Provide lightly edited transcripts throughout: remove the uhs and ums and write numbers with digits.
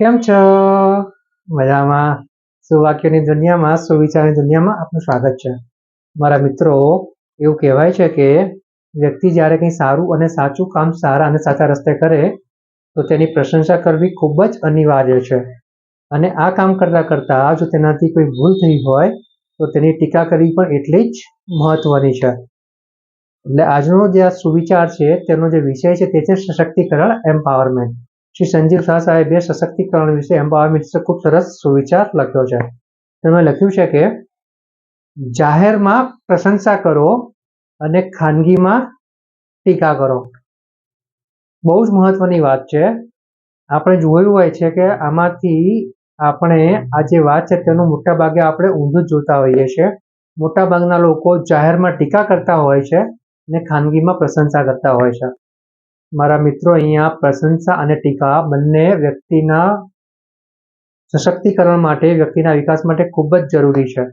કેમ છો? મજામાં? સુવાક્યોની દુનિયામાં, સુવિચારની દુનિયામાં આપનું સ્વાગત છે. મારા મિત્રો, એવું કહેવાય છે કે વ્યક્તિ જ્યારે કંઈ સારું અને સાચું કામ સારા અને સાચા રસ્તે કરે તો તેની પ્રશંસા કરવી ખૂબ જ અનિવાર્ય છે. અને આ કામ કરતાં કરતાં જો તેનાથી કોઈ ભૂલ થઈ હોય તો તેની ટીકા કરવી પણ એટલી જ મહત્વની છે. એટલે આજનો જે આ સુવિચાર છે તેનો જે વિષય છે તે છે સશક્તિકરણ, એમ્પાવરમેન્ટ. શ્રી સંજીવ શાહ સાહેબે સશક્તિકરણ વિશે, એમ્પાવરમેન્ટ વિશે ખૂબ સરસ સુવિચાર લખ્યો છે. તેમાં લખ્યું છે કે જાહેરમાં પ્રશંસા કરો અને ખાનગીમાં ટીકા કરો. બહુ જ મહત્વની વાત છે. આપણે જોયું હોય છે કે આમાંથી આપણે આ જે વાત છે તેનું મોટા ભાગે આપણે ઊંધું જ જોતા હોઈએ છીએ. મોટા ભાગના લોકો જાહેરમાં ટીકા કરતા હોય છે અને ખાનગીમાં પ્રશંસા કરતા હોય છે. મારા મિત્રો, અહીંયા પ્રશંસા અને ટીકા બંને વ્યક્તિના સશક્તિકરણ માટે, વ્યક્તિના વિકાસ માટે ખૂબ જ જરૂરી છે.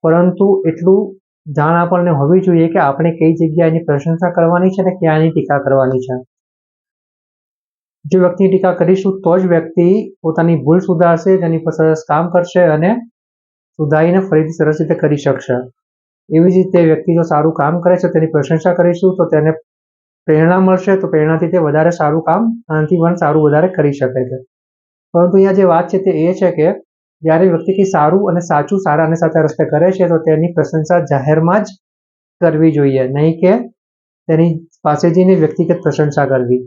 પરંતુ એટલું જાણ આપણને હોવી જોઈએ કે આપણે કઈ જગ્યાએ એની પ્રશંસા કરવાની છે અને ક્યાં એની ટીકા કરવાની છે. જો વ્યક્તિની ટીકા કરીશું તો જ વ્યક્તિ પોતાની ભૂલ સુધારશે, તેની પર સરસ કામ કરશે અને સુધારીને ફરીથી સરસ રીતે કરી શકશે. એવી જ રીતે વ્યક્તિ જો સારું કામ કરે છે તેની પ્રશંસા કરીશું તો તેને પ્રેરણા મળશે, તો પ્રેરણાથી તે વધારે સારું કામ આનાથી પણ સારું વધારે કરી શકે છે. પરંતુ અહીંયા જે વાત છે તે એ છે કે જ્યારે વ્યક્તિ કંઈ સારું અને સાચું, સારા અને સાચા રસ્તે કરે છે તો તેની પ્રશંસા જાહેરમાં જ કરવી જોઈએ, નહીં કે તેની પાસે જઈને વ્યક્તિગત પ્રશંસા કરવી.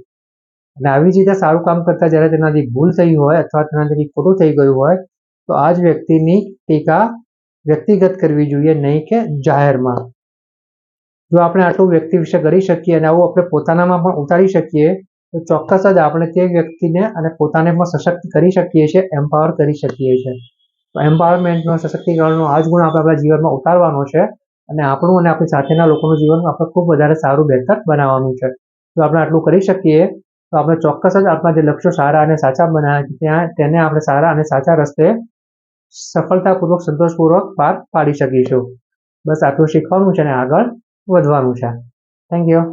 અને આવી જ રીતે સારું કામ કરતા જ્યારે તેનાથી ભૂલ થઈ હોય અથવા તેનાથી ખોટું થઈ ગયું હોય તો આ જ વ્યક્તિની ટીકા વ્યક્તિગત કરવી જોઈએ, નહીં કે જાહેરમાં. જો આપણે આટલું વ્યક્તિ વિશે કરી શકીએ અને આવું આપણે પોતાનામાં પણ ઉતારી શકીએ તો ચોક્કસ જ આપણે તે વ્યક્તિને અને પોતાને પણ સશક્ત કરી શકીએ છીએ, એમ્પાવર કરી શકીએ છીએ. તો એમ્પાવરમેન્ટનો, સશક્તિકરણનો આ જ ગુણ આપણે આપણા જીવનમાં ઉતારવાનો છે અને આપણું અને આપણી સાથેના લોકોનું જીવન આપણે ખૂબ વધારે સારું, બહેતર બનાવવાનું છે. જો આપણે આટલું કરી શકીએ તો આપણે ચોક્કસ જ આપણા જે લક્ષ્યો સારા અને સાચા બનાવ્યા તેને આપણે સારા અને સાચા રસ્તે સફળતાપૂર્વક, સંતોષપૂર્વક પાર પાડી શકીશું. બસ આટલું શીખવાનું છે અને આગળ વધવાનું છે. Thank you.